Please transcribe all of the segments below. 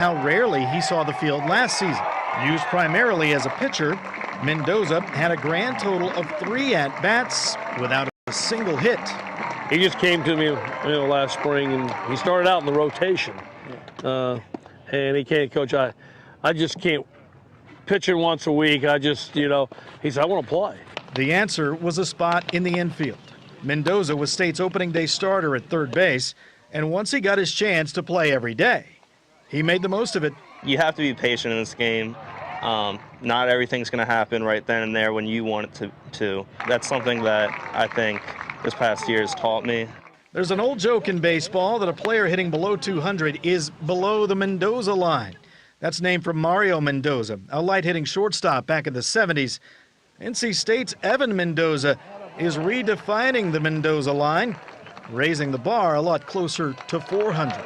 How rarely he saw the field last season. Used primarily as a pitcher, Mendoza had a grand total of 3 at-bats without a single hit. He just came to me, last spring, and he started out in the rotation. And he can't, Coach, I just can't pitch it once a week. He said, I want to play. The answer was a spot in the infield. Mendoza was State's opening day starter at third base, and once he got his chance to play every day, he made the most of it. You have to be patient in this game. Not everything's going to happen right then and there when you want it to. That's something that I think this past year has taught me. There's an old joke in baseball that a player hitting below 200 is below the Mendoza line. That's named for Mario Mendoza, a light-hitting shortstop back in the 70s. NC State's Evan Mendoza is redefining the Mendoza line, raising the bar a lot closer to 400.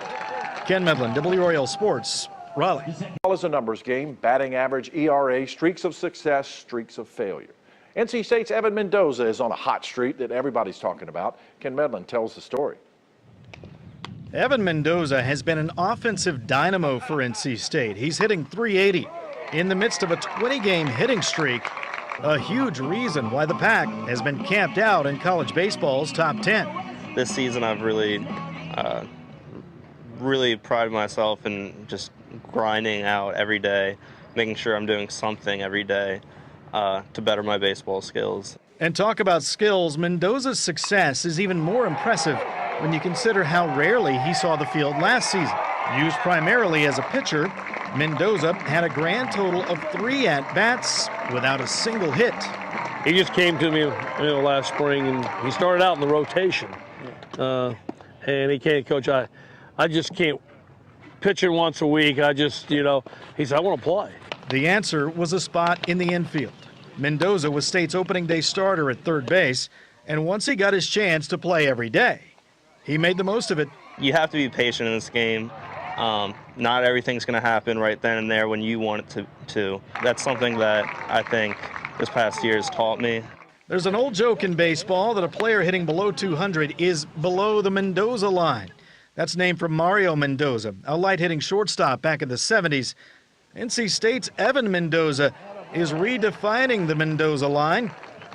Ken Medlin, WRL Sports, Raleigh. Ball is a numbers game, batting average, ERA, streaks of success, streaks of failure. NC State's Evan Mendoza is on a hot streak that everybody's talking about. Ken Medlin tells the story. Evan Mendoza has been an offensive dynamo for NC State. He's hitting .380 in the midst of a 20-game hitting streak, a huge reason why the Pack has been camped out in college baseball's top 10. This season I've really prided myself in just grinding out every day, making sure I'm doing something every day to better my baseball skills. And talk about skills, Mendoza's success is even more impressive when you consider how rarely he saw the field last season. Used primarily as a pitcher, Mendoza had a grand total of 3 at-bats without a single hit. He just came to me, last spring, and he started out in the rotation. And he can't, Coach, I just can't pitch it once a week. He said, I want to play. The answer was a spot in the infield. Mendoza was State's opening day starter at third base, and once he got his chance to play every day, he made the most of it. You have to be patient in this game. Not everything's going to happen right then and there when you want it to. That's something that I think this past year has taught me. There's an old joke in baseball that a player hitting below 200 is below the Mendoza line. That's named for Mario Mendoza, a light-hitting shortstop back in the 70s. NC State's Evan Mendoza is redefining the Mendoza line,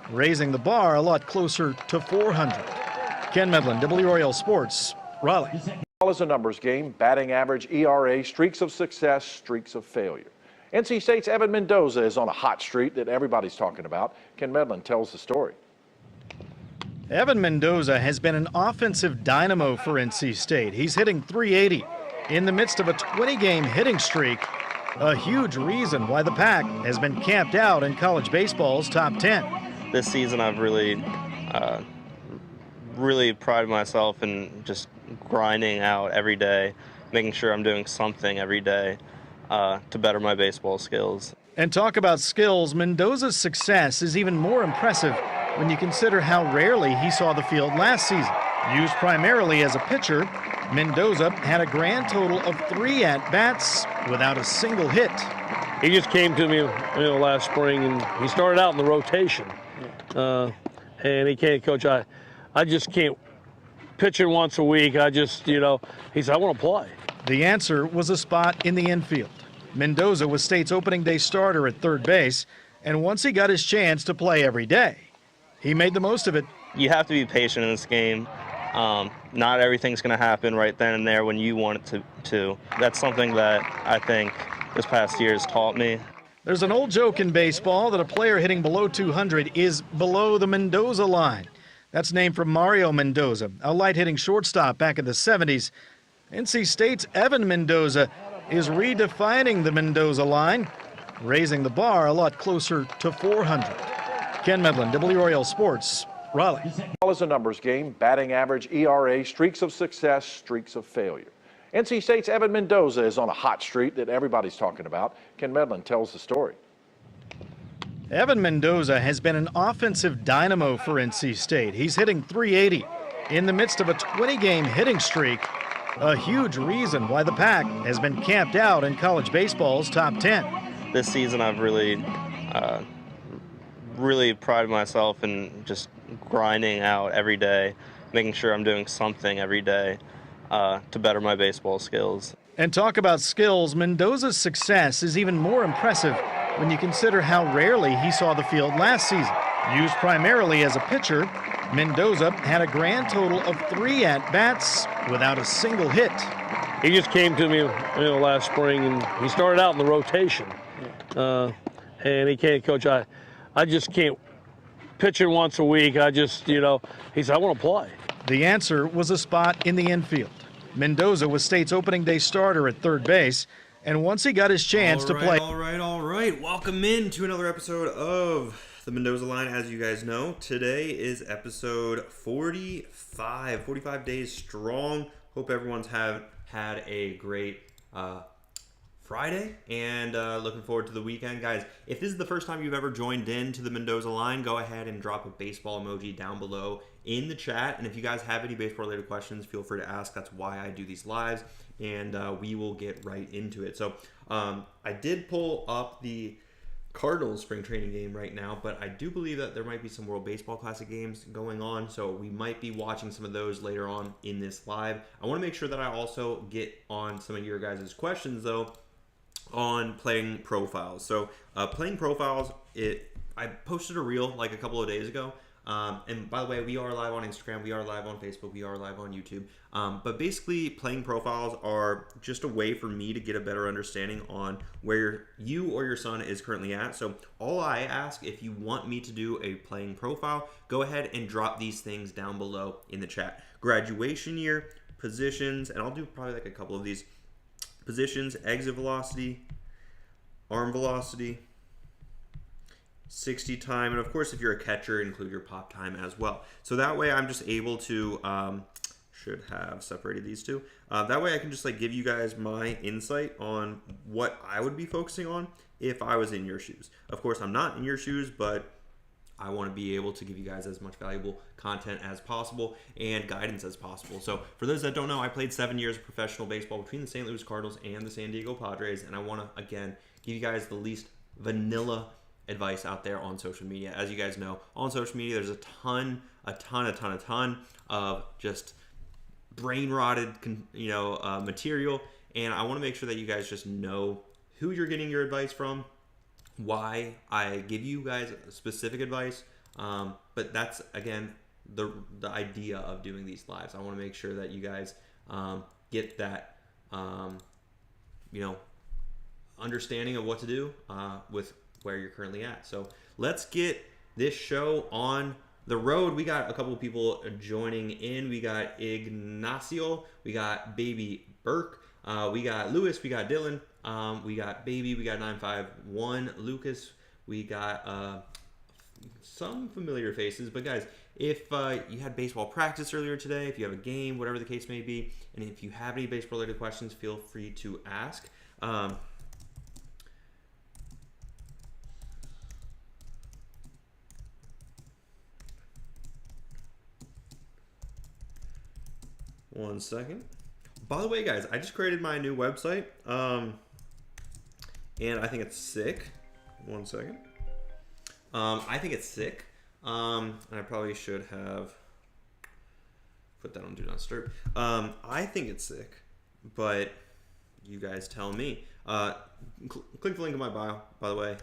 raising the bar a lot closer to 400. Ken Medlin, WRL Sports, Raleigh. Ball is a numbers game, batting average, ERA, streaks of success, streaks of failure. NC State's Evan Mendoza is on a hot streak that everybody's talking about. Ken Medlin tells the story. Evan Mendoza has been an offensive dynamo for NC State. He's hitting .380 in the midst of a 20-game hitting streak, a huge reason why the Pack has been camped out in college baseball's top 10. This season I've really prided myself in just grinding out every day, making sure I'm doing something every day to better my baseball skills. And talk about skills, Mendoza's success is even more impressive when you consider how rarely he saw the field last season. Used primarily as a pitcher, Mendoza had a grand total of 3 at-bats without a single hit. He just came to me, last spring, and he started out in the rotation. And he can't, Coach, I just can't pitch it once a week. He said, I want to play. The answer was a spot in the infield. Mendoza was State's opening day starter at third base, and once he got his chance to play every day, he made the most of it. You have to be patient in this game. Not everything's going to happen right then and there when you want it to. That's something that I think this past year has taught me. There's an old joke in baseball that a player hitting below 200 is below the Mendoza line. That's named for Mario Mendoza, a light-hitting shortstop back in the 70s. NC State's Evan Mendoza is redefining the Mendoza line, raising the bar a lot closer to 400. Ken Medlin, WRL Sports, Raleigh. Ball is a numbers game, batting average, ERA, streaks of success, streaks of failure. NC State's Evan Mendoza is on a hot streak that everybody's talking about. Ken Medlin tells the story. Evan Mendoza has been an offensive dynamo for NC State. He's hitting .380 in the midst of a 20-game hitting streak, a huge reason why the Pack has been camped out in college baseball's top 10. This season I've really prided myself in just grinding out every day, making sure I'm doing something every day to better my baseball skills. And talk about skills, Mendoza's success is even more impressive when you consider how rarely he saw the field last season. Used primarily as a pitcher, Mendoza had a grand total of 3 at-bats without a single hit. He just came to me, last spring, and he started out in the rotation. And he can't, Coach, I just can't pitch it once a week. I just, he said, I want to play. The answer was a spot in the infield. Mendoza was State's opening day starter at third base, and once he got his chance to play. All right. Welcome in to another episode of the Mendoza Line. As you guys know, today is episode 45. 45 days strong. Hope everyone's had a great Friday and looking forward to the weekend. Guys, if this is the first time you've ever joined in to the Mendoza Line, go ahead and drop a baseball emoji down below in the chat. And if you guys have any baseball related questions, feel free to ask. That's why I do these lives, and we will get right into it. So I did pull up the Cardinals spring training game right now, but I do believe that there might be some World Baseball Classic games going on, so we might be watching some of those later on in this live. I want to make sure that I also get on some of your guys' questions, though, on playing profiles. So playing profiles, I posted a reel like a couple of days ago. And by the way, we are live on Instagram, we are live on Facebook, we are live on YouTube. But basically, playing profiles are just a way for me to get a better understanding on where you or your son is currently at. So all I ask, if you want me to do a playing profile, go ahead and drop these things down below in the chat. Graduation year, positions, and I'll do probably like a couple of these. Positions, exit velocity, arm velocity, 60 time, and of course if you're a catcher, include your pop time as well. So that way I'm just able to, should have separated these two. That way I can just like give you guys my insight on what I would be focusing on if I was in your shoes. Of course I'm not in your shoes, but I want to be able to give you guys as much valuable content as possible and guidance as possible. So for those that don't know, I played 7 years of professional baseball between the St. Louis Cardinals and the San Diego Padres, and I want to, again, give you guys the least vanilla advice out there on social media. As you guys know, on social media, there's a ton of just brain-rotted, material, and I want to make sure that you guys just know who you're getting your advice from, why I give you guys specific advice, but that's again the idea of doing these lives. I want to make sure that you guys get that understanding of what to do with where you're currently at. So let's get this show on the road. We got a couple of people joining in. We got Ignacio, we got Baby Burke, we got Lewis, we got Dylan, we got Baby, we got 951 Lucas, we got some familiar faces. But guys, if you had baseball practice earlier today, if you have a game, whatever the case may be, and if you have any baseball related questions, feel free to ask. One second. By the way, guys, I just created my new website, and I think it's sick. One second. I think it's sick, and I probably should have put that on Do Not Disturb. I think it's sick, but you guys tell me. Click the link in my bio, by the way,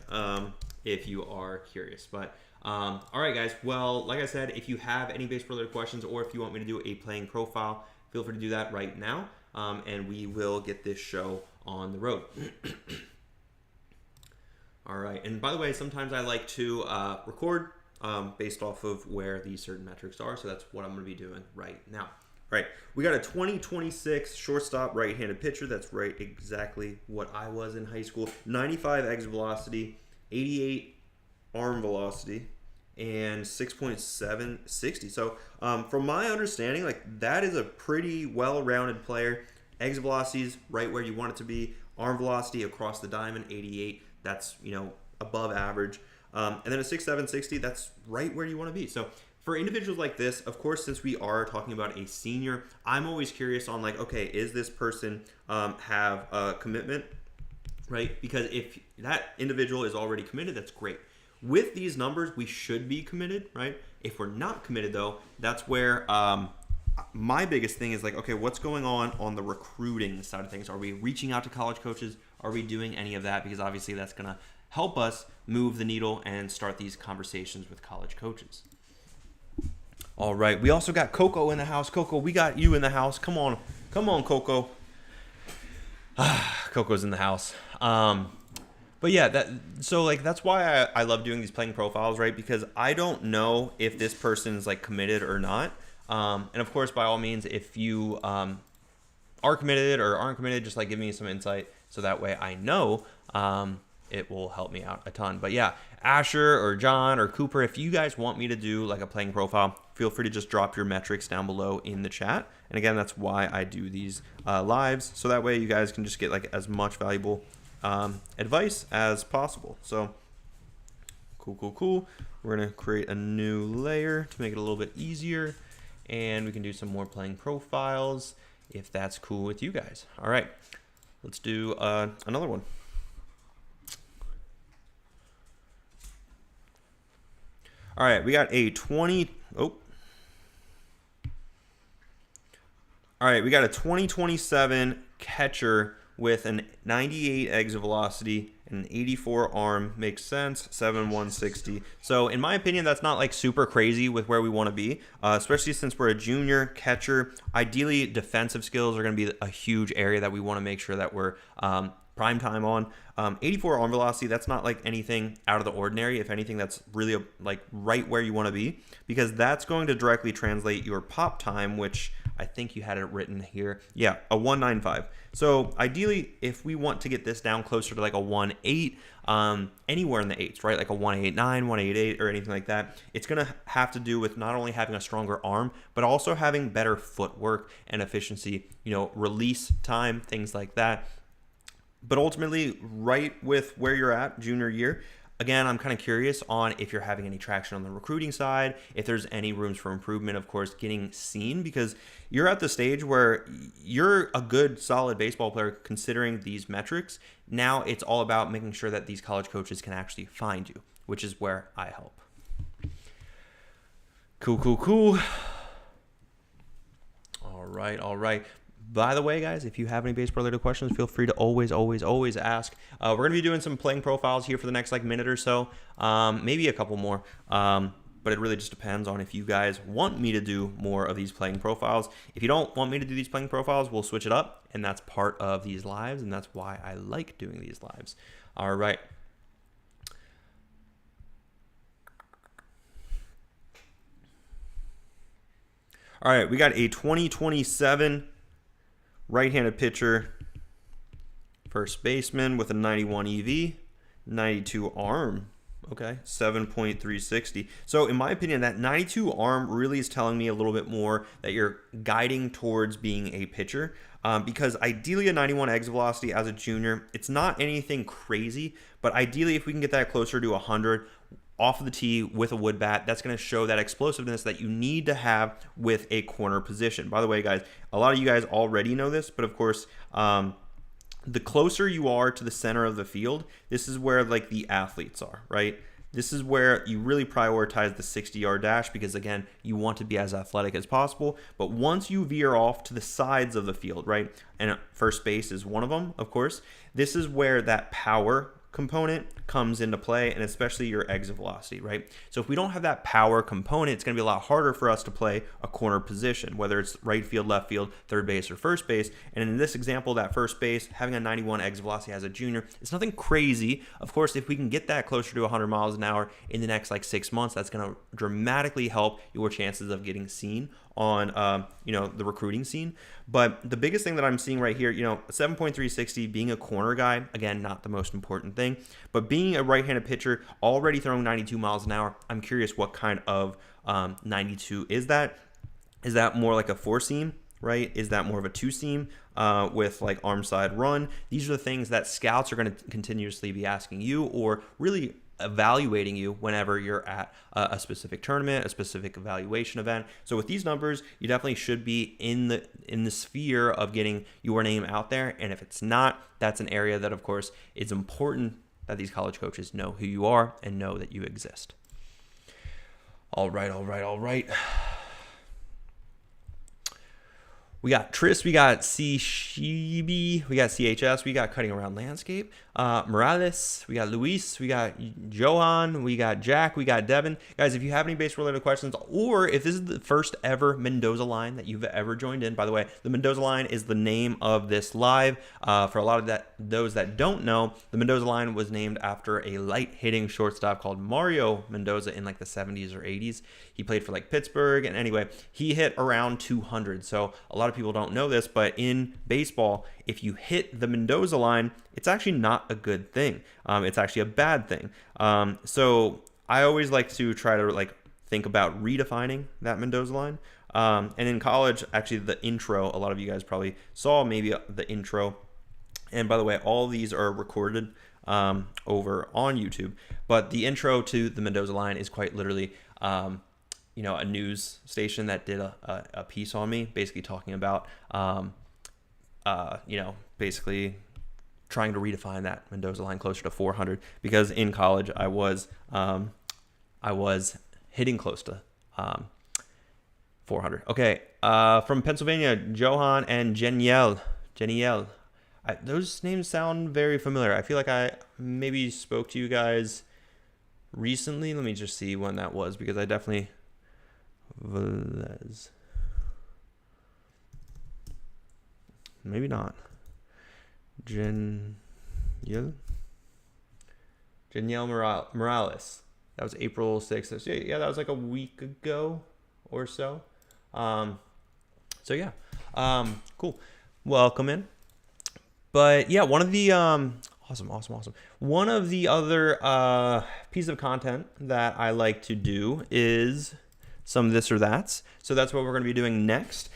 if you are curious. But all right, guys. Well, like I said, if you have any baseball-related questions, or if you want me to do a playing profile, feel free to do that right now, and we will get this show on the road. All right, and by the way, sometimes I like to record based off of where these certain metrics are, so that's what I'm going to be doing right now. All right, we got a 2026 shortstop right-handed pitcher. That's right, exactly what I was in high school. 95 exit velocity, 88 arm velocity, and 6.760. So from my understanding, like that is a pretty well-rounded player. Exit velocity is right where you want it to be. Arm velocity across the diamond, 88. That's above average. And then a 6.760. That's right where you want to be. So for individuals like this, of course, since we are talking about a senior, I'm always curious on like, okay, is this person have a commitment, right? Because if that individual is already committed, that's great. With these numbers, we should be committed, right? If we're not committed, though, that's where my biggest thing is like, okay, what's going on the recruiting side of things? Are we reaching out to college coaches? Are we doing any of that? Because obviously that's going to help us move the needle and start these conversations with college coaches. All right, we also got Coco in the house. Coco, we got you in the house. Come on, Coco. Coco's in the house. But yeah, that's why I love doing these playing profiles, right? Because I don't know if this person's like committed or not. And of course, by all means, if you are committed or aren't committed, just like give me some insight so that way I know. It will help me out a ton. But yeah, Asher or John or Cooper, if you guys want me to do like a playing profile, feel free to just drop your metrics down below in the chat. And again, that's why I do these lives. So that way you guys can just get like as much valuable advice as possible. So cool. We're going to create a new layer to make it a little bit easier. And we can do some more playing profiles if that's cool with you guys. All right, let's do another one. All right, we got a 2027 catcher with an 98 exit velocity and an 84 arm. Makes sense. 7/160. So in my opinion, that's not like super crazy with where we want to be, especially since we're a junior catcher. Ideally, defensive skills are going to be a huge area that we want to make sure that we're prime time on. 84 arm velocity, that's not like anything out of the ordinary. If anything, that's really like right where you want to be, because that's going to directly translate your pop time, which I think you had it written here. Yeah, a 195. So ideally, if we want to get this down closer to like a 1.8, anywhere in the 8s, right? Like a 1.89, 1.88, or anything like that, it's going to have to do with not only having a stronger arm, but also having better footwork and efficiency, release time, things like that. But ultimately, right with where you're at junior year, again, I'm kind of curious on if you're having any traction on the recruiting side, if there's any rooms for improvement, of course, getting seen, because you're at the stage where you're a good, solid baseball player considering these metrics. Now it's all about making sure that these college coaches can actually find you, which is where I help. Cool. All right. By the way, guys, if you have any baseball-related questions, feel free to always ask. We're going to be doing some playing profiles here for the next minute or so, maybe a couple more. But it really just depends on if you guys want me to do more of these playing profiles. If you don't want me to do these playing profiles, we'll switch it up, and that's part of these lives, and that's why I like doing these lives. All right. All right, we got a 2027 right-handed pitcher, first baseman with a 91 EV, 92 arm. Okay, 7.360. So in my opinion, that 92 arm really is telling me a little bit more that you're guiding towards being a pitcher, because ideally a 91 exit velocity as a junior, it's not anything crazy, but ideally if we can get that closer to 100 off of the tee with a wood bat, that's going to show that explosiveness that you need to have with a corner position. By the way, guys, a lot of you guys already know this, but of course, the closer you are to the center of the field, this is where like the athletes are, right? This is where you really prioritize the 60-yard dash, because again, you want to be as athletic as possible. But once you veer off to the sides of the field, right, and first base is one of them, of course, this is where that power component comes into play, and especially your exit velocity, right? So if we don't have that power component, it's going to be a lot harder for us to play a corner position, whether it's right field, left field, third base, or first base. And in this example, that first base, having a 91 exit velocity as a junior, it's nothing crazy. Of course, if we can get that closer to 100 miles an hour in the next 6 months, that's going to dramatically help your chances of getting seen on the recruiting scene. But the biggest thing that I'm seeing right here, 7.360, being a corner guy, again, not the most important thing, but being a right-handed pitcher already throwing 92 miles an hour, I'm curious what kind of 92 is that? Is that more like a four seam, right? Is that more of a two seam with arm side run? These are the things that scouts are going to continuously be asking you, or really evaluating you whenever you're at a specific tournament, a specific evaluation event. So with these numbers, you definitely should be in the sphere of getting your name out there. And if it's not, that's an area that, of course, is important that these college coaches know who you are and know that you exist. All right. We got Tris, we got C Shibi, we got CHS, we got Cutting Around Landscape, Morales, we got Luis, we got Johan, we got Jack, we got Devin. Guys, if you have any base-related questions, or if this is the first ever Mendoza Line that you've ever joined in, by the way, the Mendoza Line is the name of this live. For a lot of those that don't know, the Mendoza Line was named after a light-hitting shortstop called Mario Mendoza in like the 70s or 80s. He played for like Pittsburgh, and anyway, he hit around 200. So a lot of people don't know this, but in baseball, if you hit the Mendoza line, it's actually not a good thing. It's actually a bad thing. So I always like to try to like think about redefining that Mendoza line. And in college, actually the intro, a lot of you guys probably saw maybe the intro. And by the way, all these are recorded over on YouTube. But the intro to the Mendoza line is quite literally a news station that did a piece on me, basically talking about, basically trying to redefine that Mendoza line closer to 400, because in college I was hitting close to 400. Okay, from Pennsylvania, Johan and Jeniel. Those names sound very familiar. I feel like I maybe spoke to you guys recently. Let me just see when that was, because I definitely... Velez. Maybe not. Jeniel Morales. That was April 6th. Yeah, that was like a week ago or so. Cool. Welcome in. But yeah, one of the awesome. One of the other pieces of content that I like to do is some this or that's. So that's what we're going to be doing next.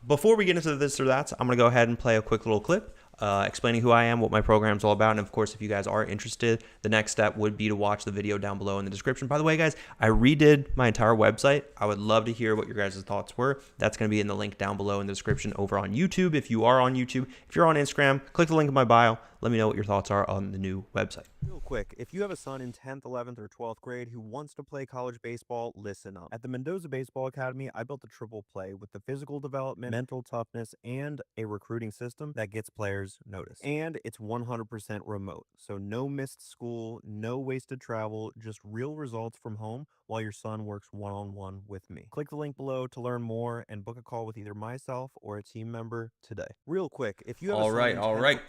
Before we get into this or that's, I'm going to go ahead and play a quick little clip explaining who I am, what my program's all about. And of course, if you guys are interested, the next step would be to watch the video down below in the description. By the way, guys, I redid my entire website. I would love to hear what your guys' thoughts were. That's going to be in the link down below in the description over on YouTube. If you are on YouTube, if you're on Instagram, click the link in my bio. Let me know what your thoughts are on the new website. Real quick, if you have a son in 10th, 11th, or 12th grade who wants to play college baseball, listen up. At the Mendoza Baseball Academy, I built a triple play with the physical development, mental toughness, and a recruiting system that gets players noticed. And it's 100% remote, so no missed school, no wasted travel, just real results from home while your son works one-on-one with me. Click the link below to learn more and book a call with either myself or a team member today. Real quick, if you have All right.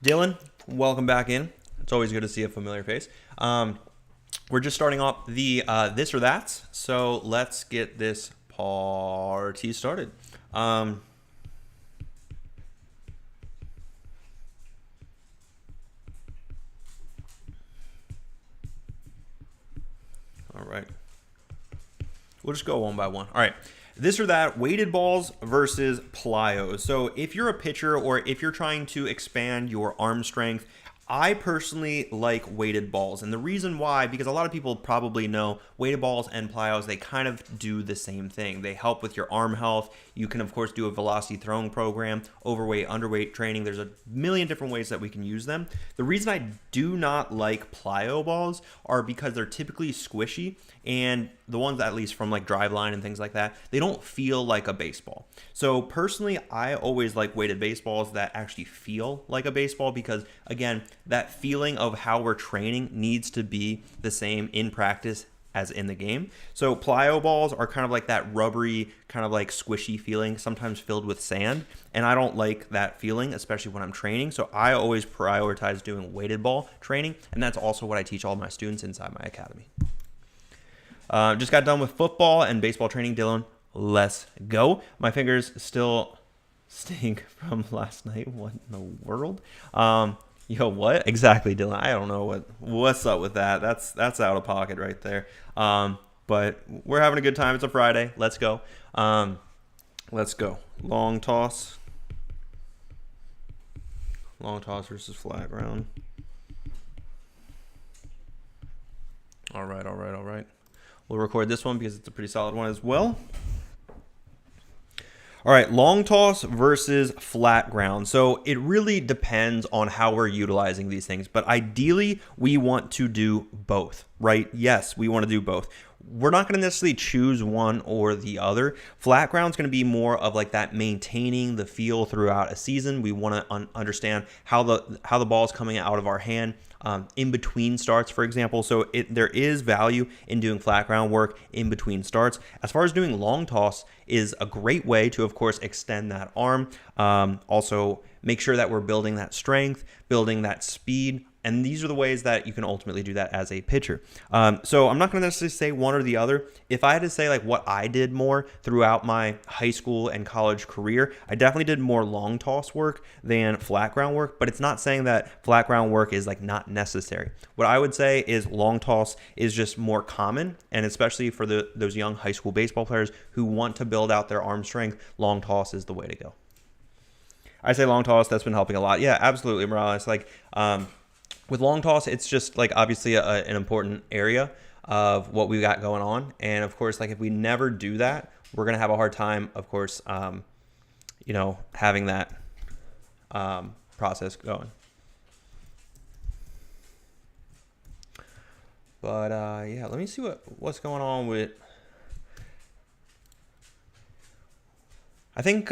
Dylan, welcome back in. It's always good to see a familiar face. We're just starting off the this or that's, so let's get this party started. All right. We'll just go one by one. All right. This or that, weighted balls versus plyos. So if you're a pitcher or if you're trying to expand your arm strength, I personally like weighted balls. And the reason why, because a lot of people probably know weighted balls and plyos, they kind of do the same thing. They help with your arm health. You can, of course, do a velocity throwing program, overweight, underweight training. There's a million different ways that we can use them. The reason I do not like plyo balls are because they're typically squishy, and the ones, at least from like Driveline and things like that, they don't feel like a baseball. So personally, I always like weighted baseballs that actually feel like a baseball, because again, that feeling of how we're training needs to be the same in practice as in the game. So plyo balls are kind of like that rubbery, kind of like squishy feeling, sometimes filled with sand. And I don't like that feeling, especially when I'm training. So I always prioritize doing weighted ball training. And that's also what I teach all my students inside my academy. Just got done with football and baseball training. Dylan, let's go. My fingers still stink from last night. What in the world? Yo, what? Exactly, Dylan. I don't know what's up with that. That's out of pocket right there. But we're having a good time. It's a Friday. Let's go. Let's go. Long toss. Long toss versus flat ground. All right. We'll record this one because it's a pretty solid one as well. All right, long toss versus flat ground. So it really depends on how we're utilizing these things, but ideally we want to do both, right? Yes, we want to do both. we're not going to necessarily choose one or the other. Flat ground's going to be more of like that maintaining the feel throughout a season. We want to understand how the ball is coming out of our hand in between starts, for example. So there is value in doing flat ground work in between starts. As far as doing long toss is a great way to, of course, extend that arm. Also, make sure that we're building that strength, building that speed. And these are the ways that you can ultimately do that as a pitcher. So I'm not going to necessarily say one or the other. If I had to say like what I did more throughout my high school and college career, I definitely did more long toss work than flat ground work. But it's not saying that flat ground work is like not necessary. What I would say is long toss is just more common, and especially for those young high school baseball players who want to build out their arm strength, long toss is the way to go. I say long toss, that's been helping a lot. Yeah, absolutely, Morales. Like, with long toss, it's just like obviously an important area of what we got going on. And of course, like if we never do that, we're going to have a hard time, of course, having that process going. But yeah, let me see what's going on with, I think,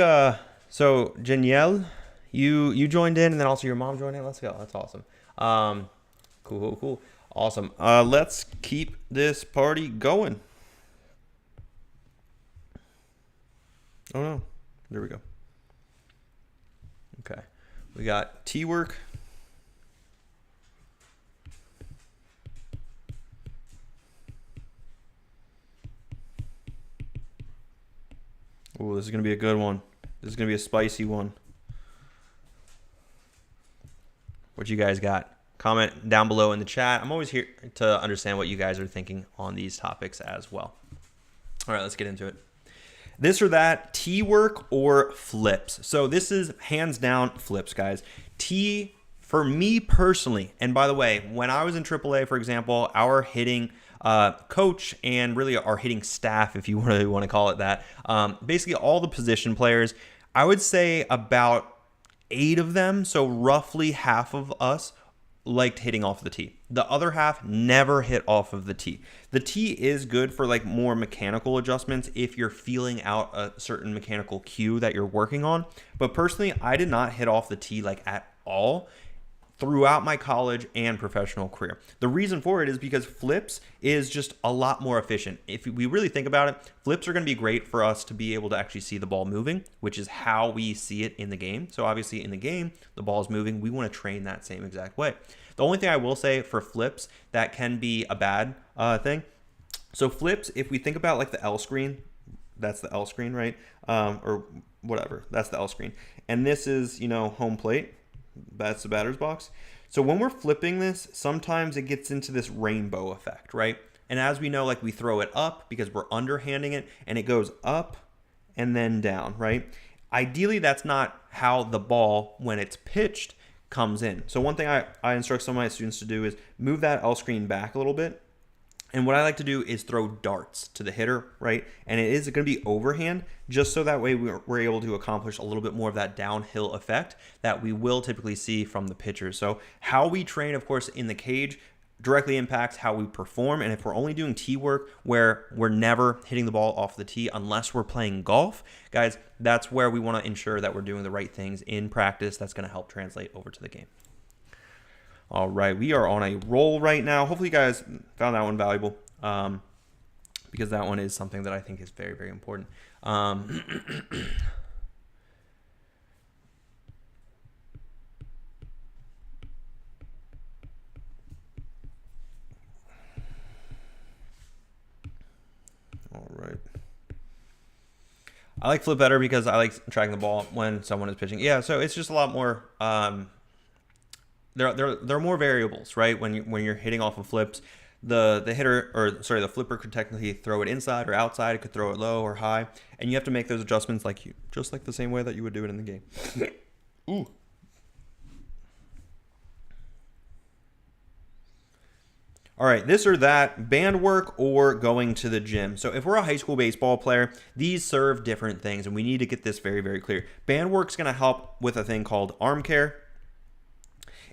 so Janielle, you joined in, and then also your mom joined in. Let's go. That's awesome. Cool. Awesome. Let's keep this party going. Oh no. There we go. Okay. We got T work. Oh, this is going to be a good one. This is going to be a spicy one. What you guys got? Comment down below in the chat. I'm always here to understand what you guys are thinking on these topics as well. All right, let's get into it. This or that, T work or flips. So this is hands down flips, guys. T, for me personally, and by the way, when I was in AAA, for example, our hitting coach and really our hitting staff, if you really want to call it that, basically all the position players, I would say about 8 of them, so roughly half of us, liked hitting off the tee. The other half never hit off of the tee. The tee is good for like more mechanical adjustments if you're feeling out a certain mechanical cue that you're working on. But personally, I did not hit off the tee like at all throughout my college and professional career. The reason for it is because flips is just a lot more efficient. If we really think about it, flips are going to be great for us to be able to actually see the ball moving, which is how we see it in the game. So obviously in the game, the ball is moving. We want to train that same exact way. The only thing I will say for flips that can be a bad thing. So flips, if we think about like the L screen, that's the L screen, right? Or whatever, that's the L screen. And this is, home plate. That's the batter's box. So when we're flipping this, sometimes it gets into this rainbow effect, right? And as we know, like we throw it up because we're underhanding it and it goes up and then down, right? Ideally, that's not how the ball, when it's pitched, comes in. So one thing I instruct some of my students to do is move that L screen back a little bit. And what I like to do is throw darts to the hitter, right? And it is going to be overhand, just so that way we're able to accomplish a little bit more of that downhill effect that we will typically see from the pitcher. So how we train, of course, in the cage directly impacts how we perform. And if we're only doing tee work where we're never hitting the ball off the tee unless we're playing golf, guys, that's where we want to ensure that we're doing the right things in practice. That's going to help translate over to the game. All right, we are on a roll right now. Hopefully you guys found that one valuable because that one is something that I think is very, very important. All right. I like flip better because I like tracking the ball when someone is pitching. Yeah, so it's just a lot more... There are more variables, right? When you're hitting off of flips, the flipper could technically throw it inside or outside. It could throw it low or high, and you have to make those adjustments just like the same way that you would do it in the game. Ooh. All right, this or that, band work or going to the gym. So if we're a high school baseball player, these serve different things, and we need to get this very, very clear. Band work's going to help with a thing called arm care.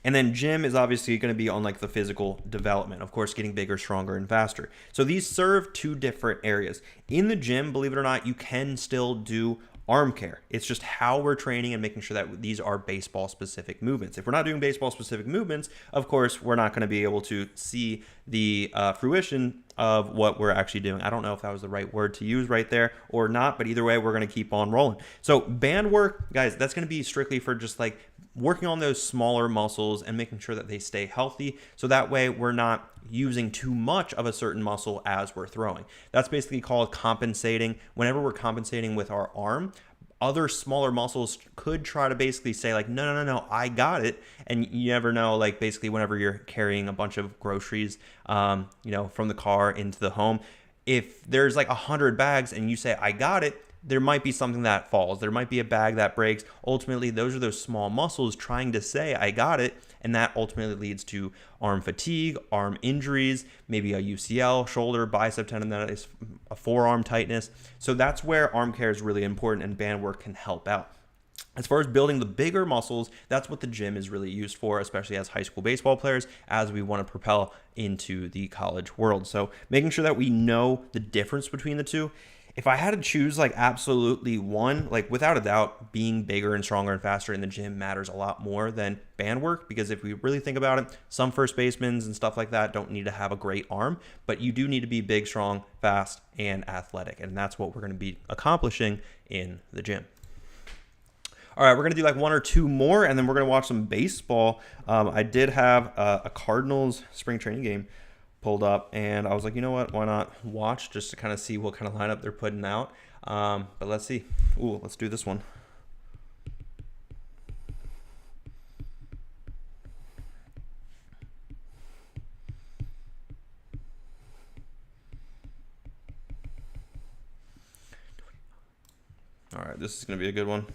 And then gym is obviously going to be on like the physical development, of course, getting bigger, stronger, and faster. So these serve two different areas. In the gym, believe it or not, you can still do arm care. It's just how we're training and making sure that these are baseball specific movements. If we're not doing baseball specific movements, of course, we're not going to be able to see the fruition of what we're actually doing. I don't know if that was the right word to use right there or not, but either way, we're going to keep on rolling. So band work, guys, that's going to be strictly for just like working on those smaller muscles and making sure that they stay healthy. So that way we're not using too much of a certain muscle as we're throwing. That's basically called compensating. Whenever we're compensating with our arm, other smaller muscles could try to basically say like, no, I got it. And you never know, like basically whenever you're carrying a bunch of groceries, from the car into the home, if there's like 100 bags and you say, I got it, there might be something that falls. There might be a bag that breaks. Ultimately, those are those small muscles trying to say, I got it. And that ultimately leads to arm fatigue, arm injuries, maybe a UCL, shoulder, bicep tendonitis, a forearm tightness. So that's where arm care is really important and band work can help out. As far as building the bigger muscles, that's what the gym is really used for, especially as high school baseball players, as we want to propel into the college world. So making sure that we know the difference between the two. If I had to choose like absolutely one, like without a doubt, being bigger and stronger and faster in the gym matters a lot more than band work, because if we really think about it, some first basemen and stuff like that don't need to have a great arm, but you do need to be big, strong, fast, and athletic. And that's what we're going to be accomplishing in the gym. All right, we're going to do like one or two more, and then we're going to watch some baseball. I did have a Cardinals spring training game pulled up, and I was like, you know what, why not watch just to kind of see what kind of lineup they're putting out. But let's see. Ooh, let's do this one. All right, this is going to be a good one.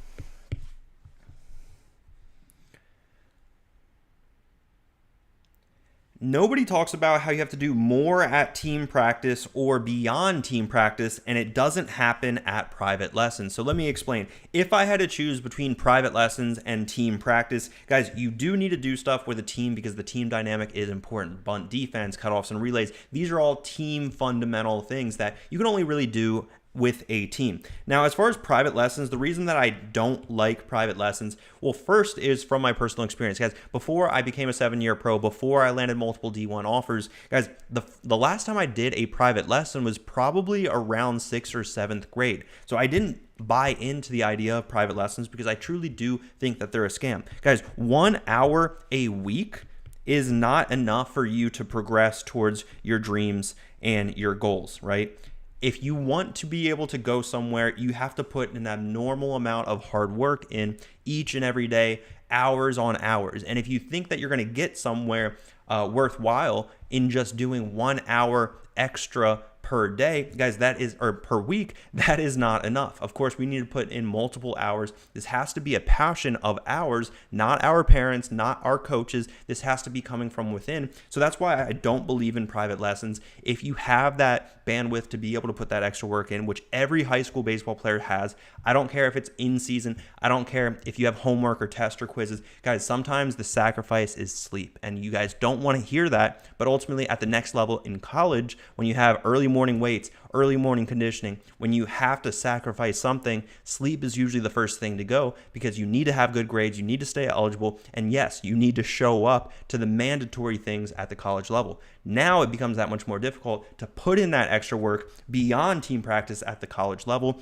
Nobody talks about how you have to do more at team practice or beyond team practice, and it doesn't happen at private lessons. So let me explain. If I had to choose between private lessons and team practice, guys, you do need to do stuff with a team because the team dynamic is important. Bunt defense, cutoffs, and relays. These are all team fundamental things that you can only really do with a team. Now, as far as private lessons, the reason that I don't like private lessons, well, first is from my personal experience. Guys, before I became a 7-year pro, before I landed multiple D1 offers, guys, the last time I did a private lesson was probably around 6th or 7th grade. So I didn't buy into the idea of private lessons because I truly do think that they're a scam. Guys, 1 hour a week is not enough for you to progress towards your dreams and your goals, right? If you want to be able to go somewhere, you have to put an abnormal amount of hard work in each and every day, hours on hours. And if you think that you're going to get somewhere worthwhile in just doing 1 hour extra per day, guys, or per week, that is not enough. Of course, we need to put in multiple hours. This has to be a passion of ours, not our parents, not our coaches. This has to be coming from within. So that's why I don't believe in private lessons. If you have that bandwidth to be able to put that extra work in, which every high school baseball player has, I don't care if it's in season. I don't care if you have homework or tests or quizzes. Guys, sometimes the sacrifice is sleep, and you guys don't want to hear that. But ultimately, at the next level in college, when you have early morning weights, early morning conditioning, when you have to sacrifice something, sleep is usually the first thing to go because you need to have good grades, you need to stay eligible, and yes, you need to show up to the mandatory things at the college level. Now it becomes that much more difficult to put in that extra work beyond team practice at the college level.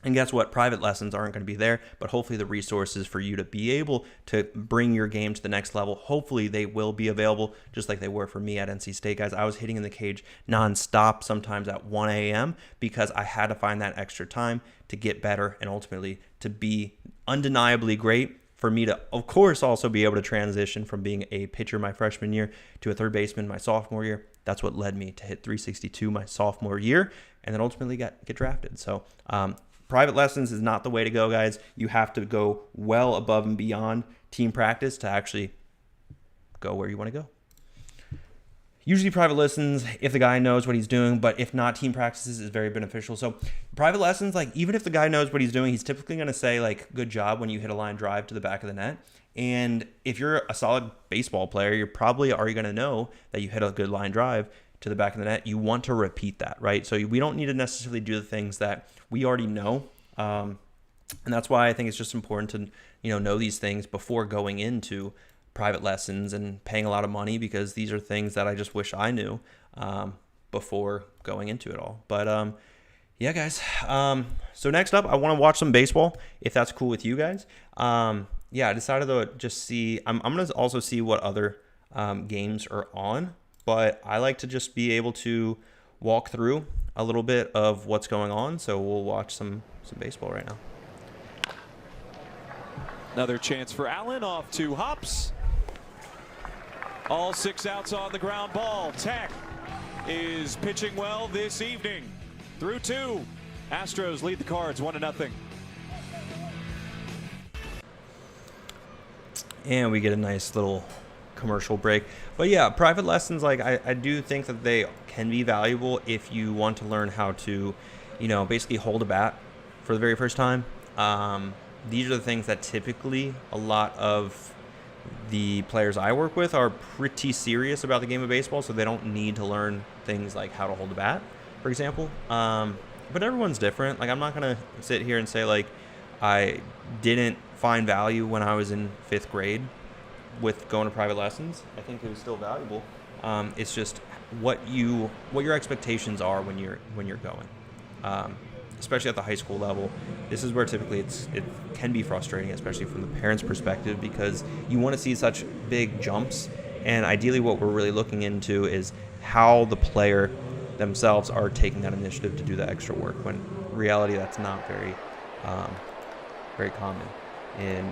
And guess what? Private lessons aren't going to be there, but hopefully the resources for you to be able to bring your game to the next level, hopefully they will be available just like they were for me at NC State. Guys, I was hitting in the cage nonstop, sometimes at 1 a.m. because I had to find that extra time to get better and ultimately to be undeniably great. For me to, of course, also be able to transition from being a pitcher my freshman year to a third baseman my sophomore year. That's what led me to hit 362 my sophomore year and then ultimately get drafted. So private lessons is not the way to go, guys. You have to go well above and beyond team practice to actually go where you want to go. Usually private lessons, if the guy knows what he's doing, but if not, team practices is very beneficial. So private lessons, like even if the guy knows what he's doing, he's typically going to say like, good job when you hit a line drive to the back of the net. And if you're a solid baseball player, you're probably already going to know that you hit a good line drive to the back of the net. You want to repeat that, right? So we don't need to necessarily do the things that we already know. And that's why I think it's just important to, know these things before going into private lessons and paying a lot of money, because these are things that I just wish I knew before going into it all. But yeah, guys. So next up, I want to watch some baseball, if that's cool with you guys. Yeah, I decided to just see. I'm going to also see what other games are on, but I like to just be able to walk through a little bit of what's going on. So we'll watch some baseball right now. Another chance for Allen, off to Hops. All 6 outs on the ground ball. Tech is pitching well this evening. Through 2. Astros lead the Cards 1-0. And we get a nice little commercial break. But yeah, private lessons, like I do think that they can be valuable if you want to learn how to, basically hold a bat for the very first time. These are the things that typically a lot of the players I work with are pretty serious about the game of baseball, so they don't need to learn things like how to hold a bat, for example. But everyone's different. Like, I'm not going to sit here and say, like, I didn't find value when I was in 5th grade with going to private lessons. I think it was still valuable. It's just what your expectations are when you're going. Especially at the high school level, this is where typically it can be frustrating, especially from the parents' perspective, because you want to see such big jumps. And ideally what we're really looking into is how the player themselves are taking that initiative to do the extra work, when in reality that's not very common in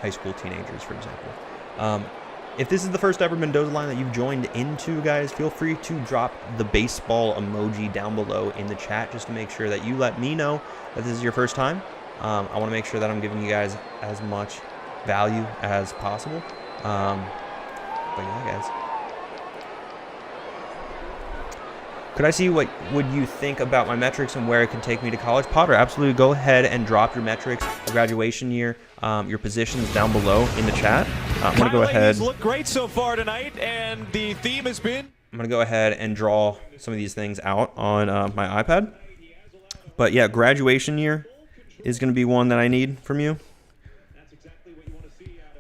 high school teenagers, for example. If this is the first ever Mendoza Line that you've joined into, guys, feel free to drop the baseball emoji down below in the chat, just to make sure that you let me know that this is your first time. I want to make sure that I'm giving you guys as much value as possible. But yeah, guys. Could I see what would you think about my metrics and where it could take me to college? Potter, absolutely. Go ahead and drop your metrics, graduation year, your positions down below in the chat. I'm going to go ahead. He's looked great so far tonight, and the theme has been. I'm going to go ahead and draw some of these things out on my iPad. But yeah, graduation year is going to be one that I need from you.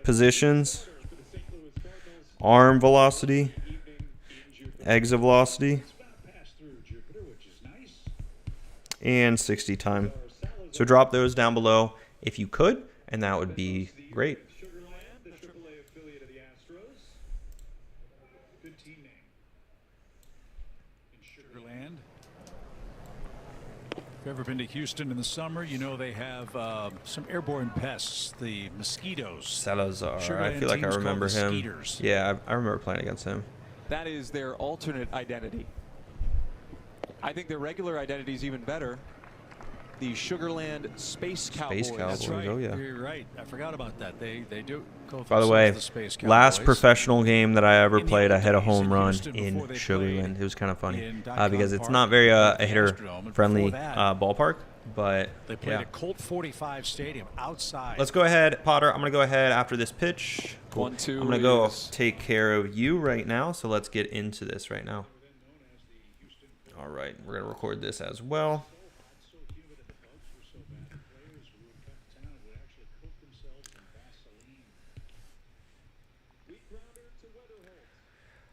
Positions, arm velocity, exit velocity, and 60 time. So drop those down below if you could, and that would be great. Sugarland. If you've ever been to Houston in the summer, you know they have some airborne pests, the mosquitoes. Salazar, Sugarland I feel like I remember him. Mosquitoes. Yeah, I remember playing against him. That is their alternate identity. I think their regular identity is even better. The Sugarland Space Cowboys. Space Cowboys, That's right. oh yeah. You're right. I forgot about that. They do call By the way, themselves the Space Cowboys. last professional game that I ever In the played, I hit a old days home in run Houston in before they Sugarland. played It was kind of funny in Daikon because it's Park not very at the a Astrodome, and hitter-friendly before that, ballpark, but They played yeah. at Colt 45 Stadium outside. Let's go ahead, Potter. I'm going to go ahead after this pitch. Cool. 1-2 I'm going to go is- take care of you right now, so let's get into this right now. All right, we're going to record this as well.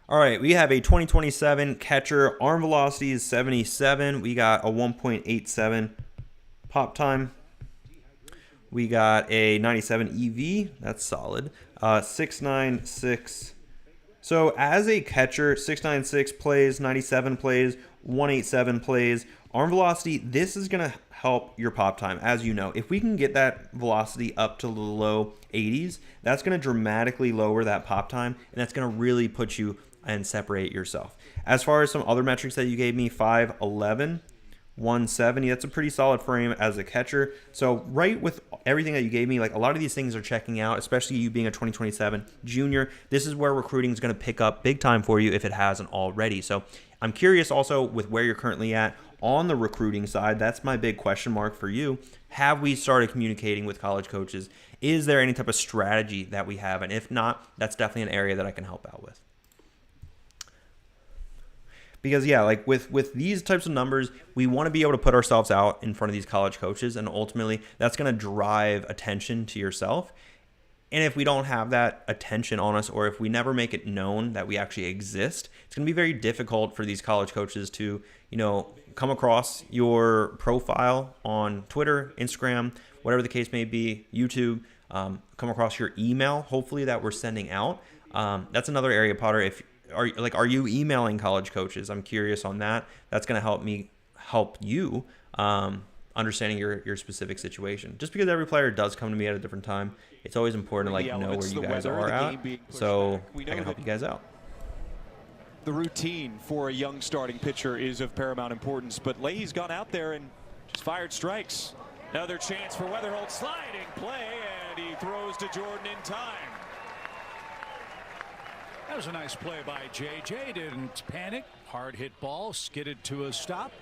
All right, we have a 2027 catcher. Arm velocity is 77. We got a 1.87 pop time. We got a 97 EV. That's solid. 696. So as a catcher, 696 plays, 97 plays, 187 plays. Arm velocity, this is going to help your pop time. As you know, if we can get that velocity up to the low 80s, that's going to dramatically lower that pop time, and that's going to really put you and separate yourself. As far as some other metrics that you gave me, 5'11", 170. That's a pretty solid frame as a catcher. So right with everything that you gave me, like a lot of these things are checking out, especially you being a 2027 junior. This is where recruiting is going to pick up big time for you if it hasn't already. So I'm curious also with where you're currently at on the recruiting side. That's my big question mark for you. Have we started communicating with college coaches? Is there any type of strategy that we have? And if not, that's definitely an area that I can help out with. Because, yeah, like with these types of numbers, we want to be able to put ourselves out in front of these college coaches, and ultimately that's going to drive attention to yourself. And if we don't have that attention on us, or if we never make it known that we actually exist, it's going to be very difficult for these college coaches to, come across your profile on Twitter, Instagram, whatever the case may be, YouTube, come across your email, hopefully that we're sending out. That's another area, Potter. Are you emailing college coaches? I'm curious on that. That's going to help you understanding your specific situation. Just because every player does come to me at a different time, it's always important to know where you guys are at, so I can help you guys out. The routine for a young starting pitcher is of paramount importance, but Leahy's gone out there and just fired strikes. Another chance for Weatherholt, sliding play, and he throws to Jordan in time. That was a nice play by JJ. Didn't panic. Hard hit ball, skidded to a stop,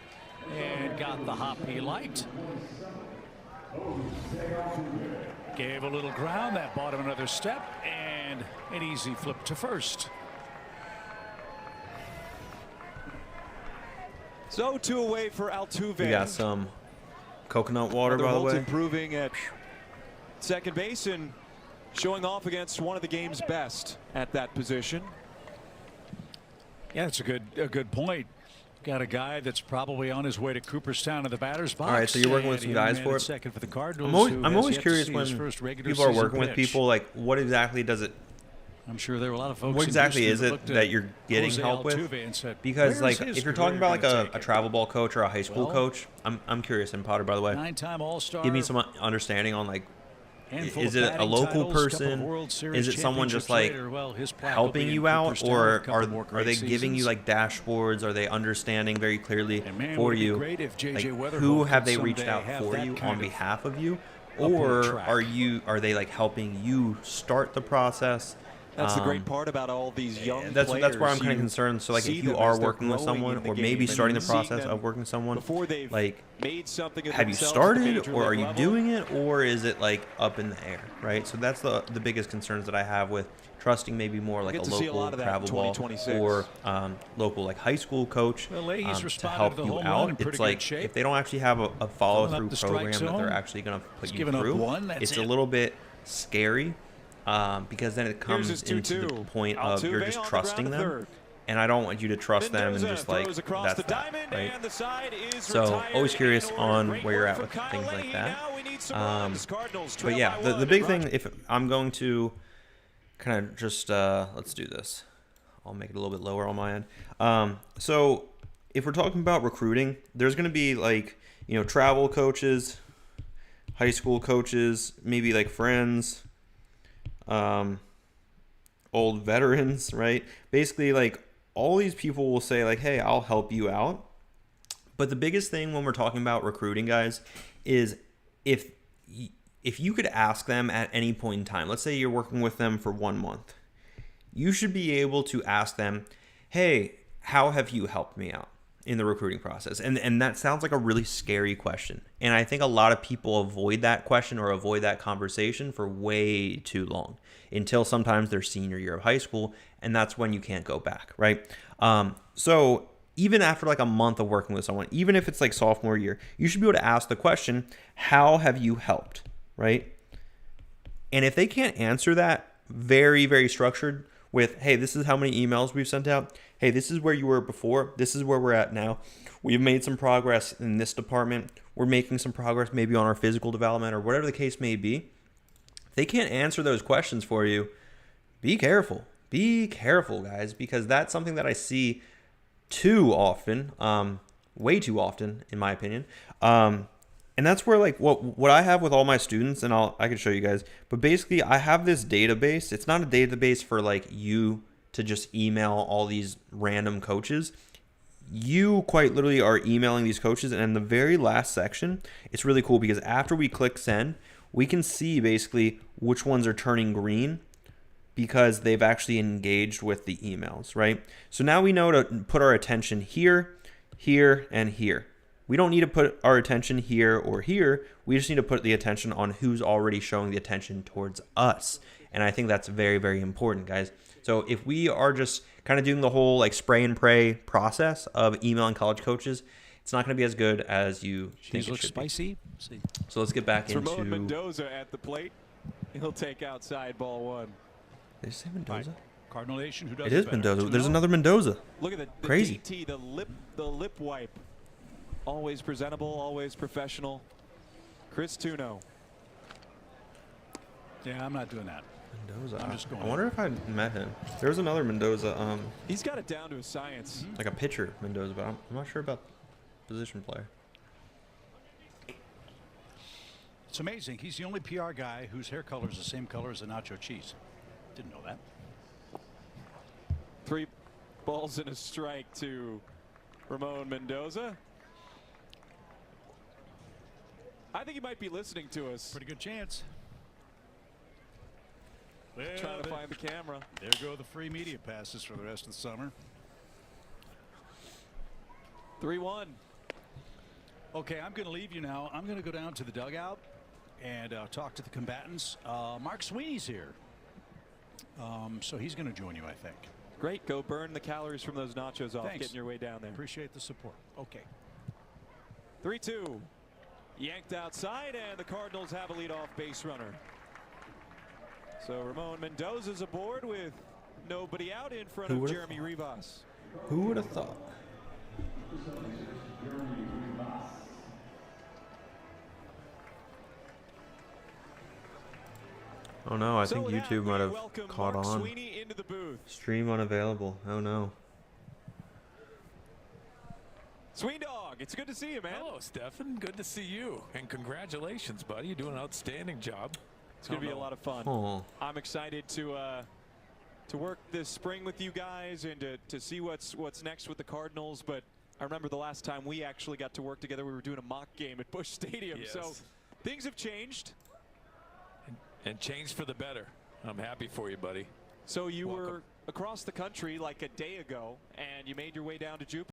and got the hop he liked. Gave a little ground that bought him another step, and an easy flip to first. So 2 away for Altuve. We got some coconut water, by the way. Improving at second base and showing off against one of the game's best at that position. Yeah, it's a good point. Got a guy that's probably on his way to Cooperstown in the batter's box. All right, so you're working with some guys for it. Second for the Cardinals. I'm always curious when people are working with people, like what exactly does it? I'm sure there were a lot of folks. What exactly is it that you're getting help with? Because like if you're talking about like a travel ball coach or a high school coach, I'm curious. And Potter, by the way, 9-time All-Star. Give me some understanding on like. Is it a local person? Is it someone just like helping you out, or are they giving you like dashboards? Are they understanding very clearly for you? Like, who have they reached out for you on behalf of you, or are they like helping you start the process? That's the great part about all these young players. That's where I'm kind of concerned. So like if you are working with someone, or maybe starting the process of working with someone, like have you started, or are you doing it, or is it like up in the air, right? So that's the biggest concerns that I have with trusting maybe more like a local travel ball or local like high school coach to help you out. It's like if they don't actually have a follow-through program that they're actually going to put you through, it's a little bit scary. Because then it comes into the point of you're just trusting them, and I don't want you to trust them and just like that's that, right? So always curious on where you're at with things like that. But yeah, the big thing, if I'm going to kind of just let's do this, I'll make it a little bit lower on my end. So if we're talking about recruiting, there's going to be like travel coaches, high school coaches, maybe like friends. Old veterans, right? Basically, like all these people will say like, hey, I'll help you out. But the biggest thing when we're talking about recruiting, guys, is if you could ask them at any point in time, let's say you're working with them for 1 month, you should be able to ask them, hey, how have you helped me out in the recruiting process? And that sounds like a really scary question. And I think a lot of people avoid that question or avoid that conversation for way too long until sometimes their senior year of high school. And that's when you can't go back, right? So even after like a month of working with someone, even if it's like sophomore year, you should be able to ask the question, how have you helped, right? And if they can't answer that very, very structured with, hey, this is how many emails we've sent out. Hey, this is where you were before. This is where we're at now. We've made some progress in this department. We're making some progress maybe on our physical development or whatever the case may be. If they can't answer those questions for you, be careful. Be careful, guys, because that's something that I see too often, way too often, in my opinion. And that's where like what I have with all my students, and I can show you guys, but basically I have this database. It's not a database for like you to just email all these random coaches. you quite literally are emailing these coaches, and in the very last section, it's really cool because after we click send, we can see basically which ones are turning green because they've actually engaged with the emails, right? So now we know to put our attention here, here, and here. We don't need to put our attention here or here. We just need to put the attention on who's already showing the attention towards us. And I think that's very, very important, guys. So if we are just kind of doing the whole like spray and pray process of emailing college coaches, it's not going to be as good as you think it should spicy. be. So let's get back It's into... Ramon Mendoza at the plate. He'll take outside ball 1. Did you say Mendoza? Cardinal Nation, who does It is better? Mendoza. 2-0. There's another Mendoza. Look at the Crazy. DT, the lip wipe. Always presentable, always professional. Chris Tuno. Yeah, I'm not doing that. Mendoza. I'm just going I wonder if I met him. There's another Mendoza, He's got it down to a science. like a pitcher Mendoza, but I'm not sure about position player. It's amazing. He's the only PR guy whose hair color is the same color as the nacho cheese. Didn't know that. 3 balls and a strike to Ramon Mendoza. I think he might be listening to us. Pretty good chance. Well, Trying to find the camera. There go the free media passes for the rest of the summer. 3-1. Okay, I'm going to leave you now. I'm going to go down to the dugout and talk to the combatants. Mark Sweeney's here. So he's going to join you, I think. Great. Go burn the calories from those nachos off. Thanks. Getting your way down there. Appreciate the support. Okay. 3-2. Yanked outside, and the Cardinals have a leadoff base runner. So Ramon Mendoza's aboard with nobody out in front of Jeremy Rivas. Who would have thought? Oh no, I think YouTube might have caught on. Sweeney into the booth. Stream unavailable. Oh no. Sween Dog, it's good to see you, man. Hello, Stefan. Good to see you. And congratulations, buddy. You're doing an outstanding job. It's going to be a lot of fun. Oh. I'm excited to work this spring with you guys and to see what's next with the Cardinals. But I remember the last time we actually got to work together, we were doing a mock game at Busch Stadium. Yes. So things have changed. And changed for the better. I'm happy for you, buddy. So you were across the country like a day ago, and you made your way down to Jupiter.